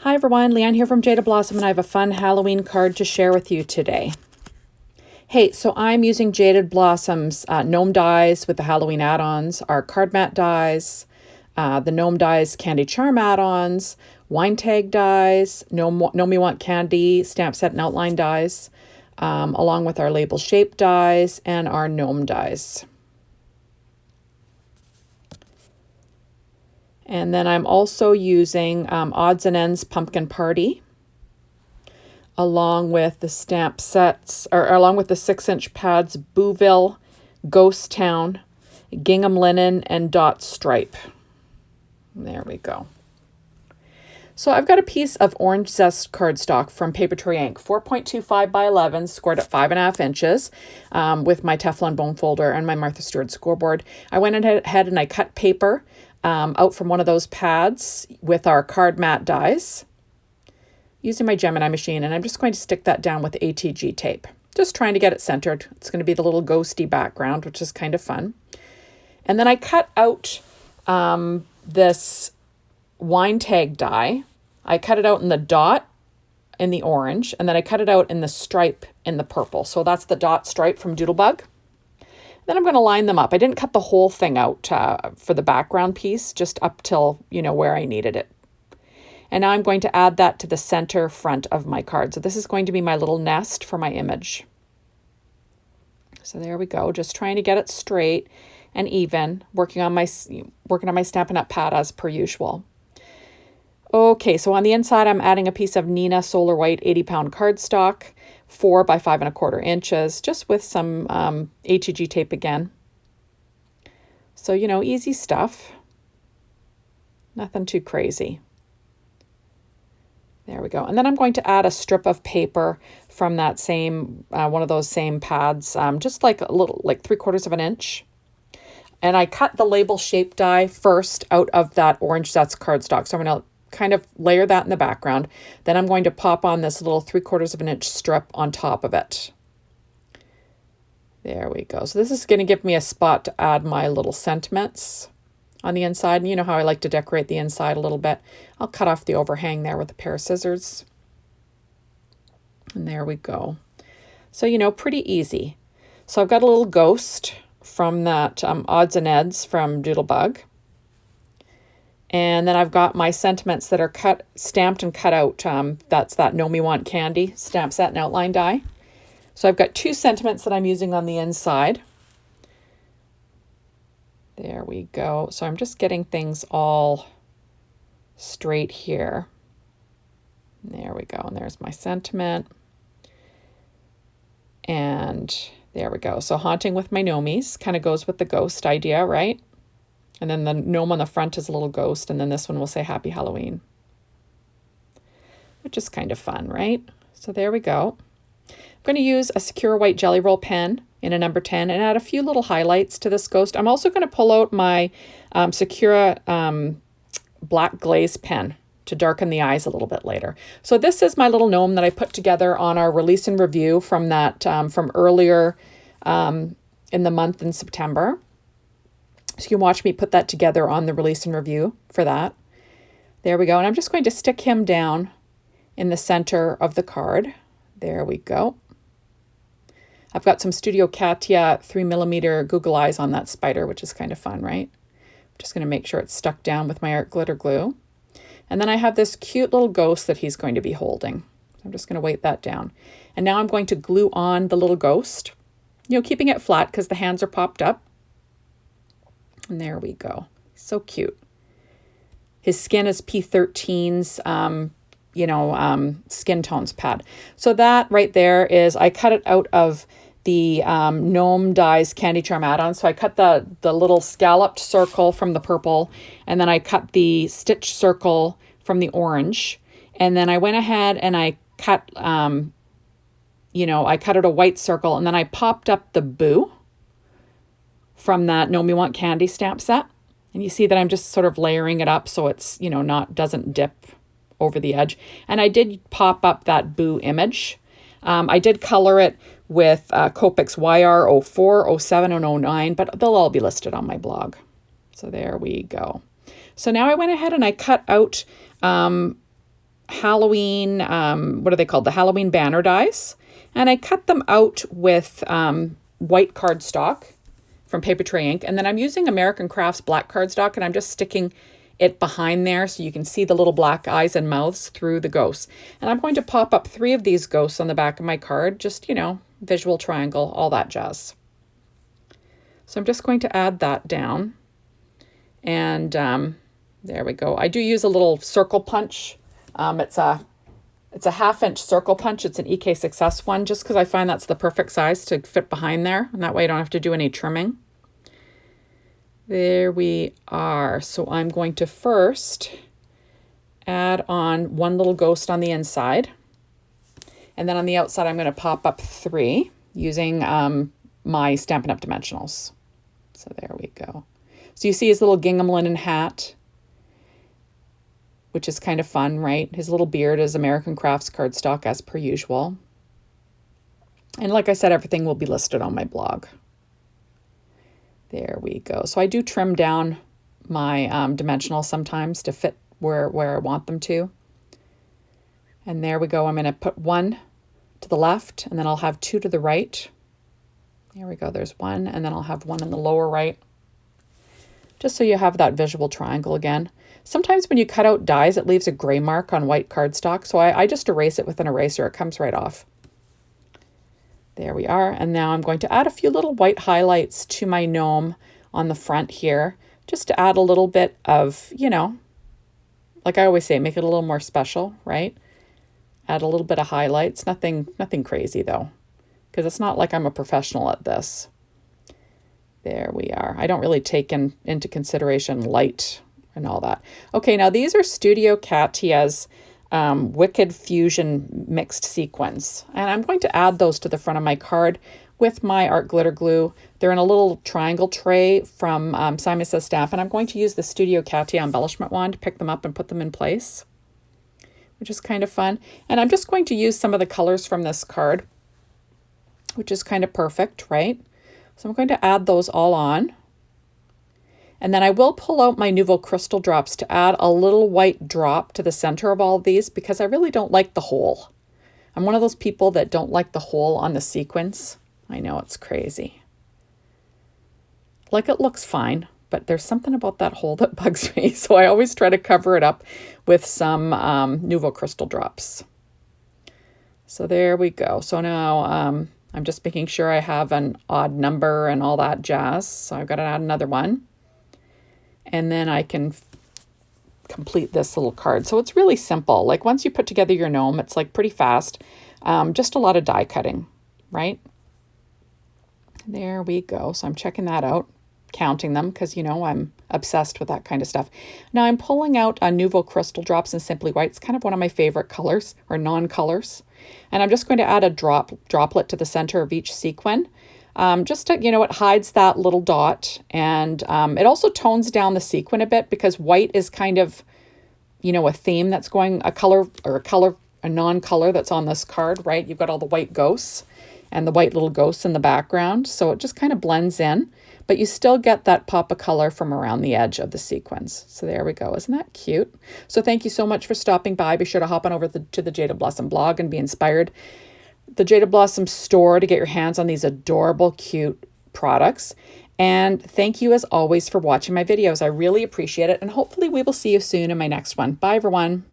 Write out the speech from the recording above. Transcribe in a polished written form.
Hi everyone, Leanne here from Jaded and I have a fun Halloween card to share with you today. Hey, so I'm using Jaded Blossom's Gnome dies with the Halloween add-ons, our card mat dies, the Gnome dies Candy Charm Add Ons, wine tag dies, Gnomie Want Candy stamp set and outline dies, along with our label shape dies and our Gnome dies. And then I'm also using Odds and Ends Pumpkin Party, along with the stamp sets, or along with the 6-inch pads Booville, Ghost Town, Gingham Linen, and Dot Stripe. There we go. So I've got a piece of orange zest cardstock from Papetree Ink, 4.25 by 11, scored at 5.5 inches, with my Teflon bone folder and my Martha Stewart scoreboard. I went ahead and I cut paper out from one of those pads with our card mat dies using my Gemini machine, and I'm just going to stick that down with ATG tape, just trying to get it centered. It's going to be the little ghosty background, which is kind of fun. And then I cut out this wine tag die. I cut it out in the dot in the orange, and then I cut it out in the stripe in the purple. So that's the dot stripe from Doodlebug. Then I'm going to line them up. I didn't cut the whole thing out for the background piece, just up till, where I needed it. And now I'm going to add that to the center front of my card. So this is going to be my little nest for my image. So there we go, just trying to get it straight and even, working on my Stampin' Up! Pad as per usual. Okay, so on the inside, I'm adding a piece of Neenah Solar White 80-pound cardstock, 4 by 5.25 inches, just with some ATG tape again. So, easy stuff. Nothing too crazy. There we go. And then I'm going to add a strip of paper from that same, one of those same pads, just like a little, like 3/4 inch. And I cut the label shape die first out of that orange zest cardstock. So I'm going to kind of layer that in the background. Then I'm going to pop on this little 3/4 inch strip on top of it. There we go. So this is going to give me a spot to add my little sentiments on the inside. And you know how I like to decorate the inside a little bit. I'll cut off the overhang there with a pair of scissors. And there we go. So, pretty easy. So I've got a little ghost from that Odds and Ends from Doodlebug. And then I've got my sentiments that are stamped and cut out. That's that Gnomie Want Candy stamp set and outline die. So I've got 2 sentiments that I'm using on the inside. There we go. So I'm just getting things all straight here. There we go. And there's my sentiment. And there we go. So haunting with my gnomies kind of goes with the ghost idea, right? And then the gnome on the front is a little ghost, and then this one will say Happy Halloween, which is kind of fun, right? So there we go. I'm going to use a Secure White Jelly Roll pen in a number 10 and add a few little highlights to this ghost. I'm also going to pull out my Secura black glaze pen to darken the eyes a little bit later. So this is my little gnome that I put together on our release and review from that from earlier in the month in September. So you can watch me put that together on the release and review for that. There we go. And I'm just going to stick him down in the center of the card. There we go. I've got some Studio Katia 3mm Google Eyes on that spider, which is kind of fun, right? I'm just going to make sure it's stuck down with my art glitter glue. And then I have this cute little ghost that he's going to be holding. I'm just going to weight that down. And now I'm going to glue on the little ghost, keeping it flat because the hands are popped up. And there we go. So cute. His skin is P13's, skin tones pad. So that right there is, I cut it out of the Gnome Dies Candy Charm Add Ons. So I cut the little scalloped circle from the purple, and then I cut the stitch circle from the orange. And then I went ahead and I cut, I cut out a white circle, and then I popped up the boo from that Gnomie Want Candy stamp set. And you see that I'm just sort of layering it up so it's, doesn't dip over the edge. And I did pop up that boo image. I did color it with Copics YR 04, 07, and 09, but they'll all be listed on my blog. So there we go. So now I went ahead and I cut out Halloween, what are they called? The Halloween banner dies. And I cut them out with white cardstock from Paper Tray Ink. And then I'm using American Crafts black cardstock, and I'm just sticking it behind there so you can see the little black eyes and mouths through the ghosts. And I'm going to pop up 3 of these ghosts on the back of my card, just, you know, visual triangle, all that jazz. So I'm just going to add that down. And there we go. I do use a little circle punch. It's a 1/2-inch circle punch. It's an EK Success one, just because I find that's the perfect size to fit behind there. And that way I don't have to do any trimming. There we are. So I'm going to first add on 1 little ghost on the inside. And then on the outside, I'm going to pop up 3 using my Stampin' Up! Dimensionals. So there we go. So you see his little gingham linen hat, which is kind of fun, right? His little beard is American Crafts cardstock as per usual. And like I said, everything will be listed on my blog. There we go. So I do trim down my dimensionals sometimes to fit where I want them to. And there we go. I'm going to put 1 to the left, and then I'll have 2 to the right. There we go. There's 1, and then I'll have 1 in the lower right. Just so you have that visual triangle again. Sometimes when you cut out dies, it leaves a gray mark on white cardstock. So I just erase it with an eraser. It comes right off. There we are. And now I'm going to add a few little white highlights to my gnome on the front here, just to add a little bit of, you know, like I always say, make it a little more special, right? Add a little bit of highlights. Nothing crazy though, because it's not like I'm a professional at this. There we are. I don't really take into consideration light and all that. Okay, now these are Studio Katia's Wicked Fusion mixed sequins. And I'm going to add those to the front of my card with my art glitter glue. They're in a little triangle tray from Simon Says Staff, and I'm going to use the Studio Katia embellishment wand to pick them up and put them in place, which is kind of fun. And I'm just going to use some of the colors from this card, which is kind of perfect, right? So I'm going to add those all on. And then I will pull out my Nouveau Crystal drops to add a little white drop to the center of all of these, because I really don't like the hole. I'm one of those people that don't like the hole on the sequins. I know, it's crazy. Like, it looks fine, but there's something about that hole that bugs me. So I always try to cover it up with some Nouveau Crystal drops. So there we go. So now I'm just making sure I have an odd number and all that jazz. So I've got to add another one. And then I can complete this little card. So it's really simple. Like, once you put together your gnome, it's like pretty fast. Just a lot of die cutting, right? There we go. So I'm checking that out, counting them, because, you know, I'm obsessed with that kind of stuff. Now I'm pulling out a Nouveau Crystal drops in Simply White. It's kind of one of my favorite colors, or non-colors. And I'm just going to add a droplet to the center of each sequin. Just to, you know, it hides that little dot, and it also tones down the sequin a bit, because white is kind of, you know, a theme that's going, a non-color that's on this card, right? You've got all the white ghosts and the white little ghosts in the background, so it just kind of blends in, but you still get that pop of color from around the edge of the sequins. So there we go. Isn't that cute? So thank you so much for stopping by. Be sure to hop on over to the Jaded Blossom blog and be inspired. The Jaded Blossom store to get your hands on these adorable, cute products. And thank you as always for watching my videos. I really appreciate it. And hopefully we will see you soon in my next one. Bye, everyone.